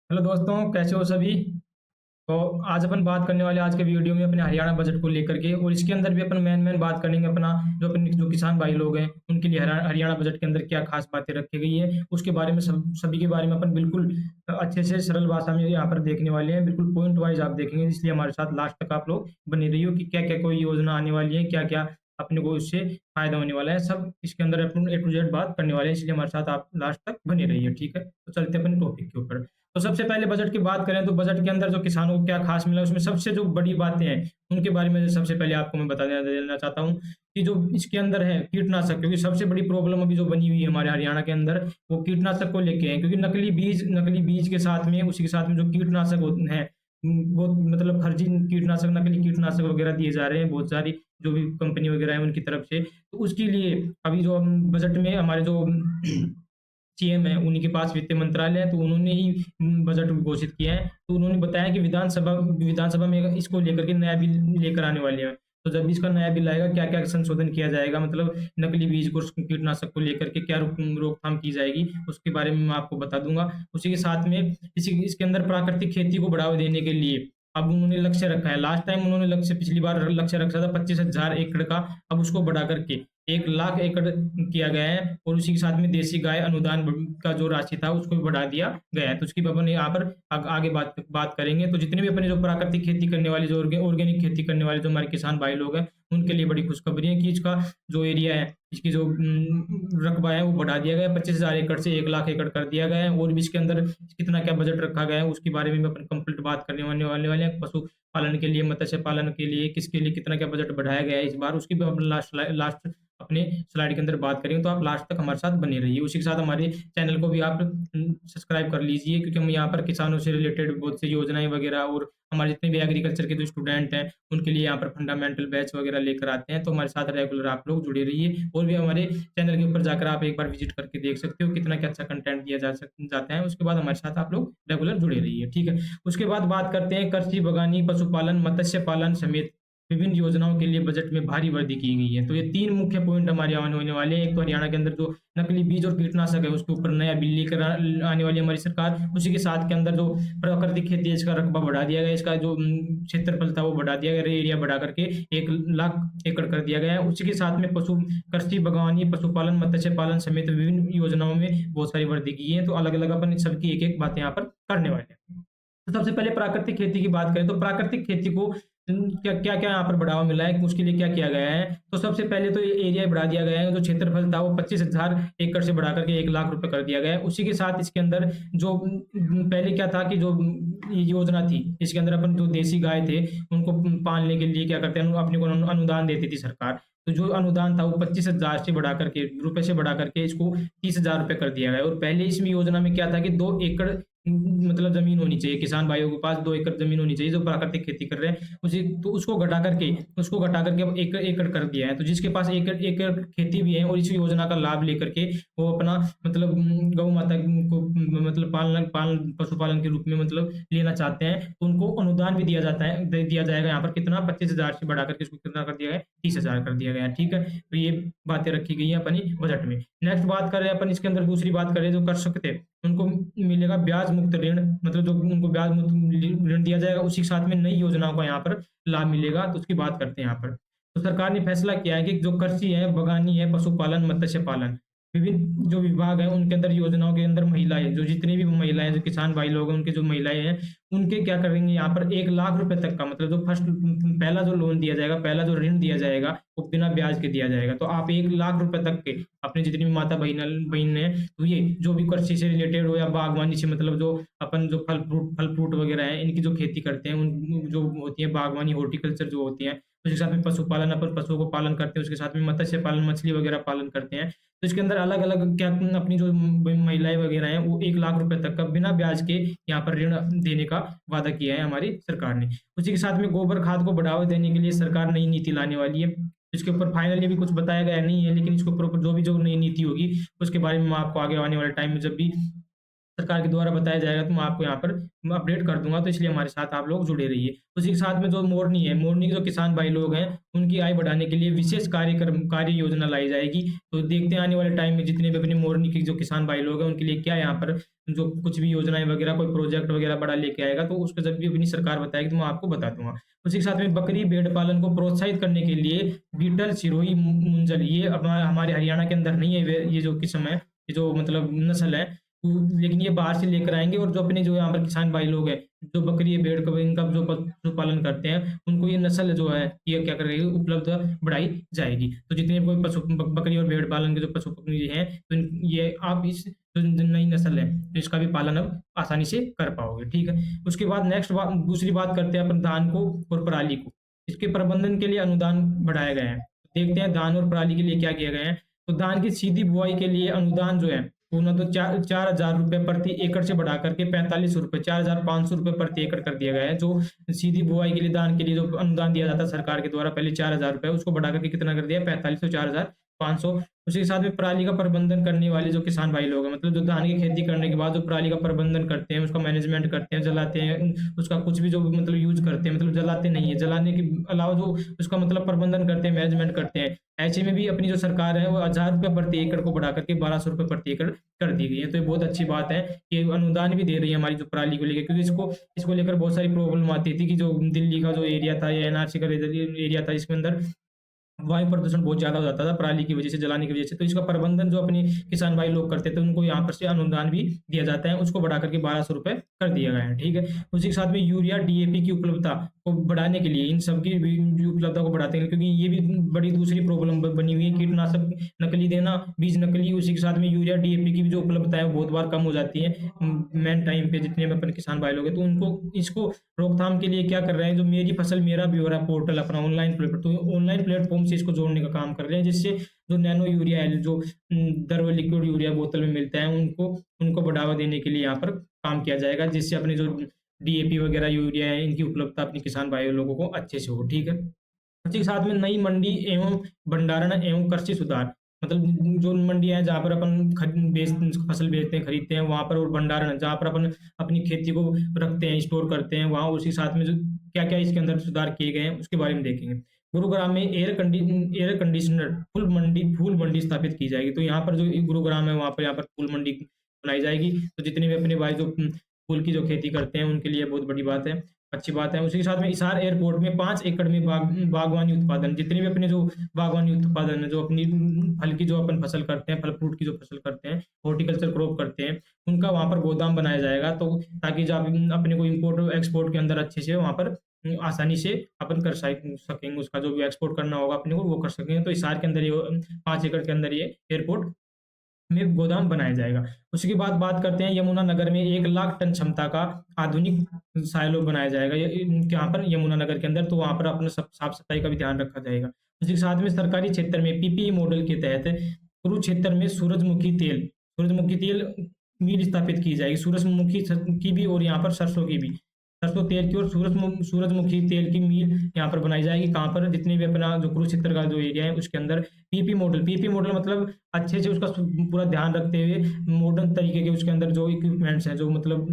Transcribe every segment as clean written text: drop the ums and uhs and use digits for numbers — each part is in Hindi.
हेलो दोस्तों, कैसे हो सभी। तो आज अपन बात करने वाले आज के वीडियो में अपने हरियाणा बजट को लेकर के, और इसके अंदर भी अपन मेन बात करेंगे अपना जो किसान भाई लोग हैं उनके लिए हरियाणा बजट के अंदर क्या खास बातें रखी गई है उसके बारे में सभी के बारे में अपन बिल्कुल अच्छे से सरल भाषा में यहाँ पर देखने वाले हैं। बिल्कुल पॉइंट वाइज आप देखेंगे, इसलिए हमारे साथ लास्ट तक आप लोग बने रहिए कि क्या क्या कोई योजना आने वाली है, क्या क्या अपने को इससे फायदा होने वाला है। सब इसके अंदर अपन ए टू जेड बात करने वाले हैं, इसलिए हमारे साथ आप लास्ट तक बने रहिए। ठीक है, तो चलते हैं अपने टॉपिक के ऊपर। तो सबसे पहले बजट की बात करें तो बजट के अंदर जो किसानों को क्या खास मिला, उसमें सबसे जो बड़ी बातें हैं उनके बारे में सबसे पहले आपको मैं बता देना चाहता हूँ कि जो इसके अंदर है कीटनाशक, क्योंकि सबसे बड़ी प्रॉब्लम अभी जो बनी हुई है हमारे हरियाणा के अंदर वो कीटनाशक को लेके है। क्योंकि नकली बीज के साथ में उसी के साथ में जो कीटनाशक होते हैं वो मतलब फर्जी कीटनाशक, नकली कीटनाशक वगैरह दिए जा रहे हैं बहुत सारी जो भी कंपनी वगैरह है उनकी तरफ से। तो उसके लिए अभी जो हम बजट में हमारे जो सीएम है उन्हीं के पास वित्त मंत्रालय है, तो उन्होंने ही बजट घोषित किया है। तो उन्होंने बताया कि विधानसभा में इसको लेकर के नया बिल लेकर आने वाले हैं। तो जब भी इसका नया बिल आएगा, क्या क्या संशोधन किया जाएगा, मतलब नकली बीज को कीटनाशक को लेकर के क्या रोकथाम की जाएगी, उसके बारे में मैं आपको बता दूंगा। उसी के साथ में इसी इसके अंदर प्राकृतिक खेती को बढ़ावा देने के लिए अब उन्होंने लक्ष्य रखा है। लास्ट टाइम उन्होंने लक्ष्य पिछली बार लक्ष्य रखा था 25,000 एकड़ का, अब उसको बढ़ा करके 1 लाख एकड़ किया गया है। और उसी के साथ में देसी गाय अनुदान का जो राशि था उसको भी बढ़ा दिया गया है। तो उसकी अपन यहाँ पर आगे बात करेंगे। तो जितने भी अपने जो प्राकृतिक खेती करने वाले, जो ऑर्गेनिक खेती करने वाले जो हमारे किसान भाई लोग हैं उनके लिए बड़ी खुशखबरी है कि इसका जो एरिया है, इसकी जो रकबा है वो बढ़ा दिया गया है। 25,000 एकड़ से 1 लाख एकड़ कर दिया गया है। और भी इसके अंदर कितना क्या बजट रखा गया है उसके बारे में भी अपन कंप्लीट बात करने वाले हैं। पशु पालन के लिए, मत्स्य पालन के लिए, किसके लिए कितना क्या बजट बढ़ाया गया है इस बार, उसकी भी अपन लास्ट अपने स्लाइड के अंदर बात करेंगे। तो आप लास्ट तक हमारे साथ बने रहिए। उसी के साथ हमारे चैनल को भी आप सब्सक्राइब कर लीजिए, क्योंकि हम यहाँ पर किसानों से रिलेटेड बहुत सी योजनाएं वगैरह और हमारे जितने भी एग्रीकल्चर के जो स्टूडेंट हैं उनके लिए यहाँ पर फंडामेंटल बैच वगैरह लेकर आते हैं। तो हमारे साथ रेगुलर आप लोग जुड़े रहिए। और भी हमारे चैनल के ऊपर जाकर आप एक बार विजिट करके देख सकते हो कितना क्या अच्छा कंटेंट दिया जाता है। उसके बाद हमारे साथ आप लोग रेगुलर जुड़े रहिए। ठीक है, उसके बाद बात करते हैं कृषि, बगानी, पशुपालन, मत्स्य पालन समेत विभिन्न योजनाओं के लिए बजट में भारी वृद्धि की गई है। तो ये 3 मुख्य पॉइंट हमारे यहाँ होने वाले हैं। एक तो हरियाणा के अंदर जो नकली बीज और कीटनाशक है उसके ऊपर नया बिल लेकर आने वाली है हमारी सरकार। उसी के साथ के अंदर जो प्राकृतिक खेती है इसका रकबा बढ़ा दिया गया है, इसका जो क्षेत्रफल था वो बढ़ा दिया गया, एरिया बढ़ा करके 1 लाख एकड़ कर दिया गया है। उसी के साथ में कृषि, बागवानी, पशुपालन, मत्स्य पालन समेत विभिन्न योजनाओं में बहुत सारी वृद्धि की है। तो अलग अलग अपन सबकी एक एक बातें यहाँ पर करने वाले हैं। तो सबसे पहले प्राकृतिक खेती की बात करें तो प्राकृतिक खेती को क्या क्या क्या यहाँ पर बढ़ावा मिला है, उसके लिए क्या किया गया है। तो सबसे पहले तो ये एरिया बढ़ा दिया गया है। जो क्षेत्रफल था वो 25,000 एकड़ से बढ़ा करके 1 लाख रुपए कर दिया गया है। उसी के साथ इसके अंदर जो पहले क्या था कि जो ये योजना थी इसके अंदर अपन जो देसी गाय थे उनको पालने के लिए क्या करते हैं, अपने को अनुदान देती थी सरकार। तो जो अनुदान था वो 25,000 से बढ़ा करके रुपए से बढ़ा करके इसको 30,000 रुपए कर दिया गया है। और पहले इसमें योजना में क्या था कि 2 एकड़ मतलब जमीन होनी चाहिए, किसान भाइयों के पास 2 एकड़ जमीन होनी चाहिए जो प्राकृतिक खेती कर रहे हैं। उसी तो उसको घटा करके अब 1 एकड़ कर दिया है। तो जिसके पास 1 एकड़ खेती भी है और इस योजना का लाभ लेकर के वो अपना मतलब गौ माता को मतलब पालन पशुपालन के रूप में मतलब लेना चाहते हैं, तो उनको अनुदान भी दिया जाएगा। यहाँ पर कितना 25,000 से बढ़ा करके इसको कितना कर दिया गया है, 30,000 कर दिया गया है। ठीक है, तो ये बातें रखी गई है अपनी बजट में। नेक्स्ट बात करें अपन इसके अंदर, दूसरी बात करें जो कृषक थे उनको मिलेगा ब्याज मुक्त ऋण, मतलब जो उनको ब्याज मुक्त ऋण दिया जाएगा। उसी के साथ में नई योजनाओं का यहाँ पर लाभ मिलेगा। तो उसकी बात करते हैं यहाँ पर। तो सरकार ने फैसला किया है कि जो कृषि है, बगानी है, पशुपालन, मत्स्य पालन, विभिन्न जो विभाग हैं उनके अंदर योजनाओं के अंदर महिलाएं, जो जितनी भी महिलाएं, जो किसान भाई लोग हैं उनके जो महिलाएं हैं उनके क्या करेंगे, यहाँ पर 1 लाख रुपए तक का मतलब जो फर्स्ट पहला जो लोन दिया जाएगा, पहला जो ऋण दिया जाएगा वो बिना ब्याज के दिया जाएगा। तो आप 1 लाख रुपए तक के अपने जितनी भी माता बहन है, तो ये जो भी कृषि से रिलेटेड हो या बागवानी से, मतलब जो अपन जो फल फ्रूट वगैरह है इनकी जो खेती करते हैं, उन जो होती है बागवानी, हॉर्टिकल्चर जो होती है, उसके साथ में पशुपालन, अपन पशुओं को पालन करते हैं, उसके साथ में मत्स्य पालन, मछली वगैरह पालन करते हैं। तो इसके अंदर अलग अलग क्या अपनी जो महिलाएं वगैरह हैं वो 1 लाख रुपए तक का बिना ब्याज के यहाँ पर ऋण देने का वादा किया है हमारी सरकार ने। उसी के साथ में गोबर खाद को बढ़ावा देने के लिए सरकार नई नीति लाने वाली है। इसके ऊपर फाइनली भी कुछ बताया गया नहीं है, लेकिन इसके ऊपर जो नई नीति होगी उसके बारे में मैं आपको आगे आने वाले टाइम में जब भी सरकार के द्वारा बताया जाएगा तो मैं आपको यहाँ पर अपडेट कर दूँगा, तो इसलिए हमारे साथ आप लोग जुड़े रहिए। उसी के साथ में जो मोरनी है, मोरनी के जो किसान भाई लोग हैं, उनकी आय बढ़ाने के लिए विशेष कार्य योजना लाई जाएगी। तो देखते हैं आने वाले टाइम में जितने भी अपने मोरनी के जो किसान भाई लोग हैं, उनके लिए क्या यहाँ पर जो कुछ भी योजनाएँ वगैरह, कोई प्रोजेक्ट वगैरह बड़ा लेके आएगा, तो उसको जब भी अपनी सरकार बताएगी तो मैं आपको बता दूँगा। उसी के साथ में बकरी, भेड़ पालन को प्रोत्साहित करने के लिए बीटल, सिरोही, मुंजल, ये हमारे हरियाणा के अंदर नहीं है, ये जो किस्म है, ये जो मतलब नस्ल है, लेकिन ये बाहर से लेकर आएँगे, और जो अपने जो यहाँ पर किसान भाई लोग हैं, जो बकरी, भेड़ का इनका जो पशुपालन करते हैं, उनको ये नस्ल जो है, ये क्या करेगी, उपलब्ध बढ़ाई जाएगी। तो जितने भी कोई पशु बकरी और भेड़ पालन के जो पशु पक्षी हैं, तो ये आप इस जो नई नस्ल है, तो इसका भी पालन अब आसानी से कर पाओगे, ठीक है। उसके बाद नेक्स्ट बात, दूसरी बात करते हैं अपन धान को और पराली को। इसके प्रबंधन के लिए अनुदान बढ़ाए गए हैं। देखते हैं धान और पराली के लिए क्या किया गया है। तो धान की सीधी बुआई के लिए अनुदान जो है, वो ना तो 4,000 रुपए प्रति एकड़ से बढ़ा करके 45 रुपए, 4,500 रुपए प्रति एकड़ कर दिया गया है। जो सीधी बुआई के लिए धान के लिए जो अनुदान दिया जाता है सरकार के द्वारा, पहले 4,000 रुपए, उसको बढ़ा करके कितना कर दिया, 45 से 4,500। उसी के साथ में पराली का प्रबंधन करने वाले जो किसान भाई लोग हैं, मतलब जो धान की खेती करने के बाद जो पराली का प्रबंधन करते हैं, उसका मैनेजमेंट करते हैं, जलाते हैं, उसका कुछ भी जो मतलब यूज करते हैं, मतलब जलाते नहीं है, जलाने के अलावा जो उसका मतलब प्रबंधन करते हैं, मैनेजमेंट करते हैं, ऐसे में भी अपनी जो सरकार है वो 1,000 रुपए प्रति एकड़ को बढ़ा करके 1,200 रुपए प्रति एकड़ कर दी गई है। तो ये बहुत अच्छी बात है कि अनुदान भी दे रही है हमारी जो पराली को लेकर, क्योंकि इसको लेकर बहुत सारी प्रॉब्लम आती थी कि जो दिल्ली का जो एरिया था या एनआरसी का एरिया था, इसके अंदर वायु प्रदूषण बहुत ज़्यादा हो जाता था पराली की वजह से, जलाने की वजह से। तो इसका प्रबंधन जो अपने किसान भाई लोग करते थे, उनको यहाँ पर से अनुदान भी दिया जाता है, उसको बढ़ा करके 1,200 रुपए कर दिया गया है, ठीक है। उसी के साथ में यूरिया, डीएपी की उपलब्धता को बढ़ाने के लिए, इन सब की भी उपलब्धता को बढ़ाते हैं, क्योंकि ये भी बड़ी दूसरी प्रॉब्लम बनी हुई है, कीटनाशक नकली देना, बीज नकली। उसी के साथ में यूरिया, डीएपी की भी जो उपलब्धता है वो बहुत बार कम हो जाती है मेन टाइम पे, जितने भी अपने किसान भाई लोग हैं। तो उनको इसको रोकथाम के लिए क्या कर रहे हैं, जो मेरी फसल मेरा ब्यौरा पोर्टल अपना ऑनलाइन प्लेटफॉर्म, तो ऑनलाइन प्लेटफॉर्म से इसको जोड़ने का काम कर रहे हैं, जिससे जो नैनो यूरिया है, जो दरवा लिक्विड यूरिया बोतल में मिलता है, उनको बढ़ावा देने के लिए यहाँ पर काम किया जाएगा, जिससे अपने जो डीएपी वगैरह यूरिया है, इनकी उपलब्धता अपने किसान भाई लोगों को अच्छे से हो, ठीक है। इसी के साथ में नई मंडी एवं भंडारण एवं कृषि सुधार, मतलब जो मंडियाँ हैं जहाँ पर अपन फसल बेचते हैं, खरीदते हैं, वहाँ पर, और भंडारण जहाँ पर अपन अपनी खेती को रखते हैं, स्टोर करते हैं, वहाँ उसी साथ में जो क्या-क्या इसके अंदर सुधार किए गए हैं, उसके बारे में देखेंगे। गुरुग्राम में एयर कंडीशनर फूल मंडी स्थापित की जाएगी। तो यहाँ पर जो गुरुग्राम है, वहाँ पर यहाँ पर फूल मंडी बनाई जाएगी। तो जितने भी अपने भाई जो फूल की जो खेती करते हैं, उनके लिए बहुत बड़ी बात है, अच्छी बात है। उसी के साथ में हिसार एयरपोर्ट में 5 एकड़ में बागवानी उत्पादन, जितने भी अपने जो बागवानी उत्पादन है, जो अपनी फल की जो अपन फसल करते हैं, फल फ्रूट की जो फसल करते हैं, हॉर्टिकल्चर क्रॉप करते हैं, उनका वहाँ पर गोदाम बनाया जाएगा। तो ताकि जब अपने को इम्पोर्ट एक्सपोर्ट के अंदर अच्छे से वहाँ पर आसानी से अपन कर सकेंगे, उसका जो भी एक्सपोर्ट करना होगा अपने को, वो कर सकेंगे। तो हिसार के अंदर ये 5 एकड़ के अंदर ये एयरपोर्ट में गोदाम बनाया जाएगा। उसके बाद बात करते हैं, यमुनानगर में 1 लाख टन क्षमता का आधुनिक साइलो बनाया जाएगा, यहाँ पर यमुनानगर के अंदर। तो वहाँ पर अपना साफ-सफाई का भी ध्यान रखा जाएगा। उसी के साथ में सरकारी क्षेत्र में पीपीई मॉडल के तहत कुरुक्षेत्र में सूरजमुखी तेल मिल स्थापित की जाएगी। सूरजमुखी की भी, और यहाँ पर सरसों की भी, सरसों तेल की और सूरजमुखी तेल की मिल यहाँ पर बनाई जाएगी। कहाँ पर, जितने भी अपना जो कुरुक्षेत्र का जो एरिया है उसके अंदर पीपी मॉडल मतलब अच्छे से उसका पूरा ध्यान रखते हुए मॉडर्न तरीके के उसके अंदर जो इक्विपमेंट्स हैं, जो मतलब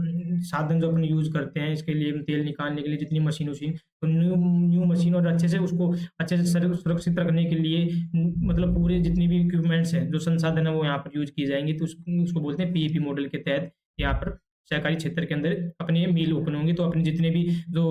साधन जो अपन यूज करते हैं इसके लिए, तेल निकालने के लिए, जितनी मशीन तो न्यू मशीन, और अच्छे से उसको अच्छे से सुरक्षित रखने के लिए मतलब पूरे जितनी भी इक्विपमेंट्स हैं, जो संसाधन है, वो यहाँ पर यूज किए जाएंगे। तो उसको बोलते हैं पीईपी मॉडल के तहत यहाँ पर सहकारी क्षेत्र के अंदर अपने मिल ओपन होंगी। तो अपने जितने भी जो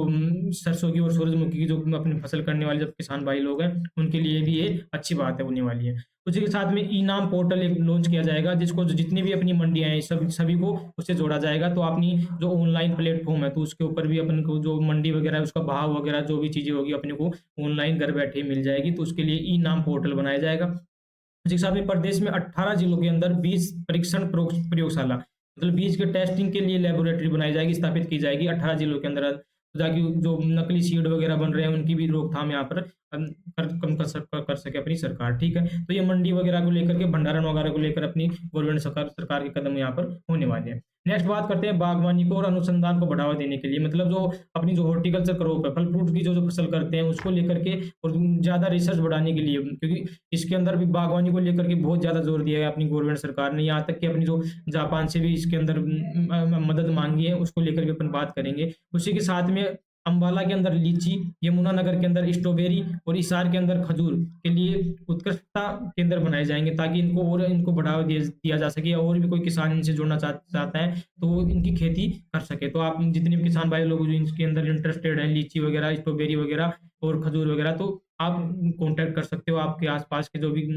सरसों की और सूरजमुखी की जो अपनी फसल करने वाले जब किसान भाई लोग हैं, उनके लिए भी ये अच्छी बात है होने वाली है। उसी के साथ में ई-नाम पोर्टल एक लॉन्च किया जाएगा, जिसको जितनी भी अपनी मंडियाँ हैं सभी को उससे जोड़ा जाएगा। तो अपनी जो ऑनलाइन प्लेटफॉर्म है, तो उसके ऊपर भी अपन को जो मंडी वगैरह है, उसका भाव वगैरह जो भी चीज़ें होगी अपने को ऑनलाइन घर बैठे मिल जाएगी। तो उसके लिए ई-नाम पोर्टल बनाया जाएगा। उसी के साथ में प्रदेश में 18 जिलों के अंदर बीज परीक्षण प्रयोगशाला, मतलब बीज के टेस्टिंग के लिए लेबोरेटरी बनाई जाएगी, स्थापित की जाएगी 18 जिलों के अंदर, ताकि जो नकली सीड वगैरह बन रहे हैं उनकी भी रोकथाम यहाँ पर कम कर सके अपनी सरकार, ठीक है। तो ये मंडी वगैरह को लेकर के, भंडारण वगैरह को लेकर अपनी गवर्नमेंट सरकार के कदम यहाँ पर होने वाले हैं। नेक्स्ट बात करते हैं बागवानी को और अनुसंधान को बढ़ावा देने के लिए, मतलब जो अपनी जो हॉर्टिकल्चर क्रॉप है, फल फ्रूट की जो फसल करते हैं उसको लेकर के और ज़्यादा रिसर्च बढ़ाने के लिए, क्योंकि इसके अंदर भी बागवानी को लेकर के बहुत ज़्यादा जोर दिया है अपनी गवर्नमेंट सरकार ने। यहाँ तक कि अपनी जो जापान से भी इसके अंदर मदद मांगी है, उसको लेकर भी अपन बात करेंगे। उसी के साथ में अम्बाला के अंदर लीची, यमुनानगर के अंदर स्ट्रॉबेरी और हिसार के अंदर खजूर के लिए उत्कृष्टता केंद्र बनाए जाएँगे, ताकि इनको बढ़ावा दिया जा सके, और भी कोई किसान इनसे जुड़ना चाहता है तो वो इनकी खेती कर सके। तो आप जितने भी किसान भाई लोग जो इसके अंदर इंटरेस्टेड हैं, लीची वगैरह, स्ट्रॉबेरी वगैरह और खजूर वगैरह, तो आप कॉन्टैक्ट कर सकते हो आपके आस-पास के जो भी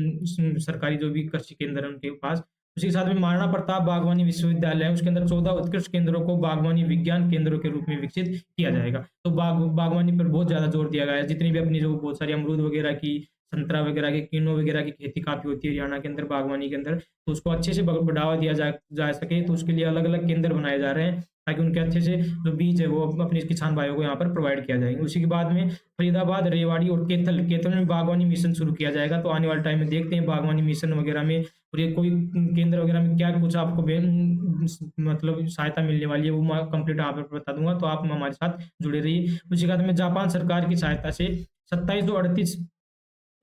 सरकारी जो भी कृषि केंद्र हैं उनके पास। उसी के साथ में महाराणा प्रताप बागवानी विश्वविद्यालय है, उसके अंदर 14 उत्कृष्ट केंद्रों को बागवानी विज्ञान केंद्रों के रूप में विकसित किया जाएगा। तो बागवानी पर बहुत ज़्यादा जोर दिया गया है। जितनी भी अपनी जो बहुत सारी अमरूद वगैरह की, संतरा वगैरह की, किन्नू वगैरह की खेती काफ़ी होती है हरियाणा के अंदर बागवानी के अंदर, तो उसको अच्छे से बढ़ावा दिया जा जा सके, तो उसके लिए अलग-अलग केंद्र बनाए जा रहे हैं, ताकि उनके अच्छे से जो बीज है वो अपने किसान भाइयों को यहाँ पर प्रोवाइड किया जाएगा। उसी के बाद में फरीदाबाद, रेवाड़ी और कैथल में बागवानी मिशन शुरू किया जाएगा। तो आने वाले टाइम में देखते हैं बागवानी मिशन वगैरह में और ये कोई केंद्र वगैरह में क्या कुछ आपको मतलब सहायता मिलने वाली है, वो मैं कंप्लीट यहाँ पर बता दूँगा, तो आप हमारे साथ जुड़े रहिए। उसी के साथ में जापान सरकार की सहायता से 2738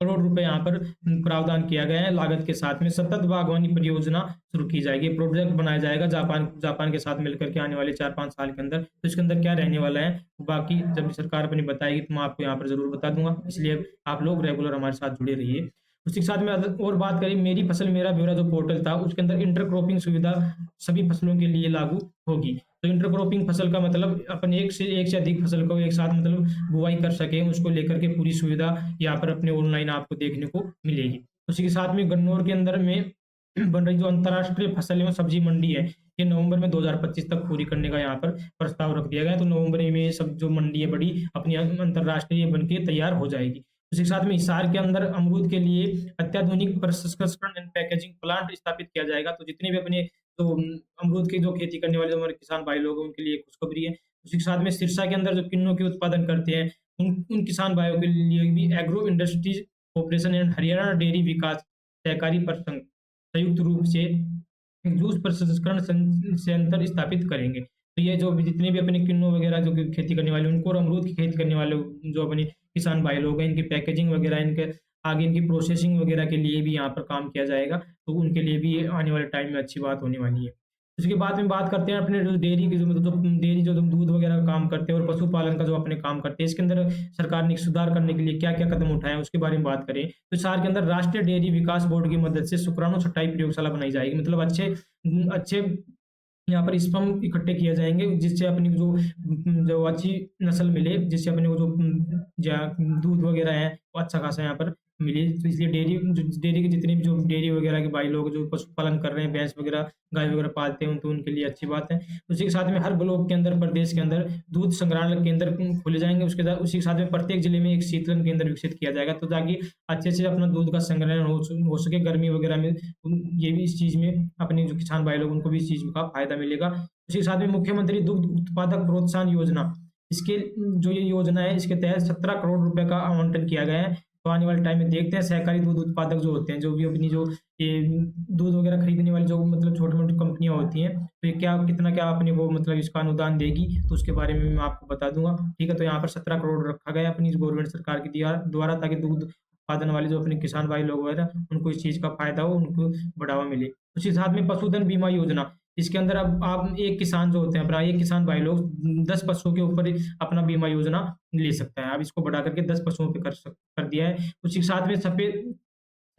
करोड़ रुपए यहाँ पर प्रावधान किया गया है। लागत के साथ में सतत बागवानी परियोजना शुरू की जाएगी। प्रोजेक्ट बनाया जाएगा जापान के साथ मिलकर के आने वाले 4-5 साल के अंदर। तो इसके अंदर क्या रहने वाला है, बाकी जब सरकार अपनी बताएगी तो मैं आपको यहाँ पर ज़रूर बता दूँगा। इसलिए आप लोग रेगुलर हमारे साथ जुड़े रहिए। उसी के साथ में और बात करें, मेरी फसल मेरा ब्यौरा जो पोर्टल था, उसके अंदर इंटरक्रॉपिंग सुविधा सभी फसलों के लिए लागू होगी। तो इंटरक्रॉपिंग फसल का मतलब अपन एक से अधिक फसल को एक साथ मतलब बुवाई कर सकें, उसको लेकर के पूरी सुविधा यहाँ पर अपने ऑनलाइन आपको देखने को मिलेगी। उसी के साथ में गन्नौर के अंदर में बन रही जो अंतर्राष्ट्रीय फसल एवं सब्जी मंडी है, ये नवंबर में 2025 तक पूरी करने का यहाँ पर प्रस्ताव रख दिया गया है। तो नवंबर में ये सब जो मंडी है बड़ी अपनी अंतर्राष्ट्रीय बन के तैयार हो जाएगी। उसी के साथ में हिसार के अंदर अमरूद के लिए अत्याधुनिक प्रसंस्करण एंड पैकेजिंग प्लांट स्थापित किया जाएगा। तो जितने भी अपने तो अमरूद की जो खेती करने वाले जो हमारे किसान भाई लोग हैं, उनके लिए खुशखबरी है। उसी के साथ में सिरसा के अंदर जो किन्नू के उत्पादन करते हैं, उन किसान भाइयों के लिए भी agro industries corporation and Haryana dairy विकास सहकारी परिसंघ संयुक्त रूप से जूस प्रसंस्करण संयंत्र स्थापित करेंगे। तो ये जो भी जितने भी अपने किन्नू वगैरह जो कि खेती करने वाले, उनको और अमरूद की खेती करने वाले जो अपने किसान भाई लोग हैं, इनकी पैकेजिंग वगैरह, इनके आगे इनकी प्रोसेसिंग वगैरह के लिए भी यहाँ पर काम किया जाएगा। तो उनके लिए भी ये आने वाले टाइम में अच्छी बात होने वाली है। उसके बाद में बात करते हैं अपने जो डेयरी की जो मतलब जो डेयरी जो दूध वगैरह का काम करते हैं और पशुपालन का जो अपने काम करते हैं, इसके अंदर सरकार ने सुधार करने के लिए क्या-क्या कदम उठाए हैं, उसके बारे में बात करें। तो हिसार के अंदर राष्ट्रीय डेयरी विकास बोर्ड की मदद से शुक्राणु छँटाई प्रयोगशाला बनाई जाएगी। मतलब अच्छे अच्छे यहाँ पर स्पर्म इकट्ठे किए जाएँगे, जिससे अपनी जो अच्छी नस्ल मिले, जिससे अपने को जो दूध वगैरह है, वो अच्छा खासा यहाँ पर मिले। तो इसलिए डेयरी के जितने भी जो डेयरी वगैरह के भाई लोग जो पशुपालन कर रहे हैं, भैंस वगैरह, गाय वगैरह पालते हैं, तो उनके लिए अच्छी बात है। उसी के साथ में हर ब्लॉक के अंदर, प्रदेश के अंदर दूध संग्रहण केंद्र खोले जाएँगे। उसी के साथ में प्रत्येक जिले में एक शीतलन केंद्र विकसित किया जाएगा, तो ताकि अच्छे से अपना दूध का संग्रहण हो सके गर्मी वगैरह में। ये भी इस चीज़ में अपने जो किसान भाई लोग, उनको भी इस चीज़ का फ़ायदा मिलेगा। उसी के साथ में मुख्यमंत्री दुग्ध उत्पादक प्रोत्साहन योजना, इसके जो ये योजना है, इसके तहत 17 करोड़ रुपए का आवंटन किया गया है। तो आने वाले टाइम में देखते हैं सहकारी दूध उत्पादक जो होते हैं, जो भी अपनी जो ये दूध वगैरह खरीदने वाली जो मतलब छोटी-मोटी कंपनियाँ होती हैं, तो ये कितना क्या अपने को मतलब इसका अनुदान देगी, तो उसके बारे में मैं आपको बता दूँगा। ठीक है? तो यहाँ पर 17 करोड़ रखा गया है अपनी गवर्नमेंट सरकार की द्वारा, ताकि दूध उत्पादन वाले जो अपने किसान भाई लोग वगैरह, उनको इस चीज़ का फ़ायदा हो, उनको बढ़ावा मिले। उसी के साथ में पशुधन बीमा योजना, इसके अंदर अब आप एक किसान जो होते हैं, अपना एक किसान भाई लोग 10 पशुओं के ऊपर अपना बीमा योजना ले सकता है। अब इसको बढ़ा करके 10 पशुओं पे कर दिया है। उसी के साथ में सफ़ेद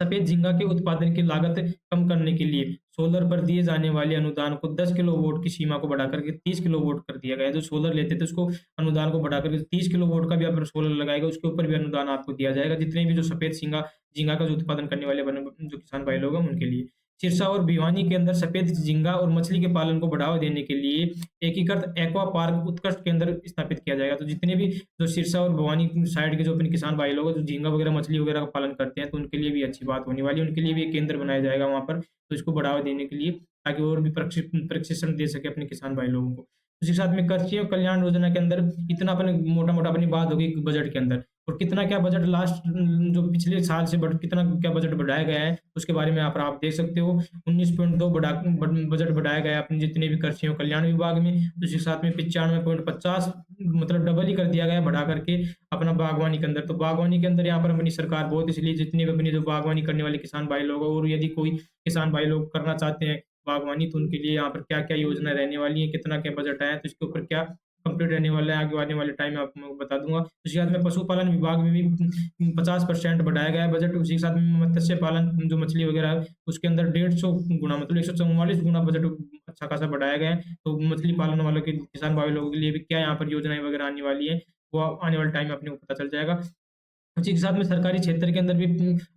सफ़ेद झींगा के उत्पादन की लागत कम करने के लिए सोलर पर दिए जाने वाले अनुदान को 10 किलोवाट की सीमा को बढ़ाकर के 30 किलोवाट कर दिया गया है। जो सोलर लेते थे उसको अनुदान को बढ़ाकर के 30 किलोवाट का भी अगर सोलर लगाएगा, उसके ऊपर भी अनुदान आपको दिया जाएगा। जितने भी जो सफ़ेद झींगा का जो उत्पादन करने वाले जो किसान भाई लोग हैं, उनके लिए। सिरसा और भिवानी के अंदर सफ़ेद झींगा और मछली के पालन को बढ़ावा देने के लिए एकीकृत एक्वा पार्क उत्कृष्ट केंद्र स्थापित किया जाएगा। तो जितने भी जो सिरसा और भवानी साइड के जो अपने किसान भाई लोग हैं, जो झींगा वगैरह, मछली वगैरह का पालन करते हैं, तो उनके लिए भी अच्छी बात होने वाली है। उनके लिए भी एक केंद्र बनाया जाएगा वहाँ पर, तो इसको बढ़ावा देने के लिए, ताकि और भी प्रशिक्षण दे सके अपने किसान भाई लोगों को। उसी के साथ में कृषि और कल्याण योजना के अंदर इतना अपने मोटा-मोटा अपनी बात होगी बजट के अंदर। और कितना क्या बजट लास्ट जो पिछले साल से कितना क्या बजट बढ़ाया गया है, उसके बारे में यहाँ पर आप देख सकते हो। 19.2 बजट बढ़ाया गया है अपने जितने भी कृषि और कल्याण विभाग में। उसी के साथ में 95.50 मतलब डबल ही कर दिया गया है बढ़ा करके अपना बागवानी के अंदर। तो बागवानी के अंदर यहाँ पर अपनी सरकार बहुत, इसलिए जितने भी अपनी जो बागवानी करने वाले किसान भाई लोग हैं, और यदि कोई किसान भाई लोग करना चाहते हैं बागवानी, तो उनके लिए यहाँ पर क्या-क्या योजना रहने वाली है, कितना क्या बजट आया है, तो इसके ऊपर क्या कंप्लीट रहने वाला है, आगे आने वाले टाइम में आपको मैं बता दूँगा। उसके साथ में पशुपालन विभाग में भी 50% बढ़ाया गया है बजट। उसी के साथ में मत्स्य पालन जो मछली वगैरह है, उसके अंदर 150 गुना मतलब 144 गुना बजट अच्छा खासा बढ़ाया गया है। तो मछली पालन वालों के किसान भाई लोगों के लिए भी क्या यहाँ पर योजनाएँ वगैरह आने वाली हैं, वो आने वाले टाइम में अपने को पता चल जाएगा। उसी के साथ में सरकारी क्षेत्र के अंदर भी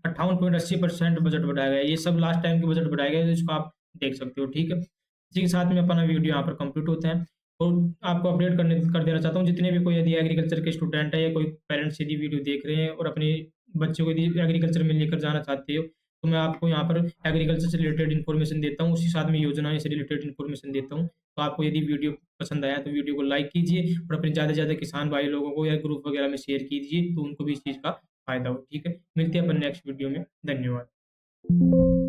58.80% बजट बढ़ाया गया है। ये सब लास्ट टाइम के बजट बढ़ाए गए हैं, जिसको आप देख सकते हो, ठीक है? इसी के साथ में अपना वीडियो यहाँ पर कंप्लीट होता है। और आपको अपडेट कर देना चाहता हूँ, जितने भी कोई यदि एग्रीकल्चर के स्टूडेंट है या कोई पेरेंट्स यदि वीडियो देख रहे हैं और अपने बच्चों को यदि एग्रीकल्चर में लेकर जाना चाहते हो, तो मैं आपको यहाँ पर एग्रीकल्चर से रिलेटेड इन्फॉर्मेशन देता हूँ, उसी साथ में योजनाएँ से रिलेटेड इन्फॉर्मेशन देता हूँ। तो आपको यदि वीडियो पसंद आया तो वीडियो को लाइक कीजिए और अपने ज़्यादा से ज़्यादा किसान भाई लोगों को या ग्रुप वगैरह में शेयर कीजिए, तो उनको भी इस चीज़ का फ़ायदा हो। ठीक है? मिलते हैं अपन नेक्स्ट वीडियो में। धन्यवाद।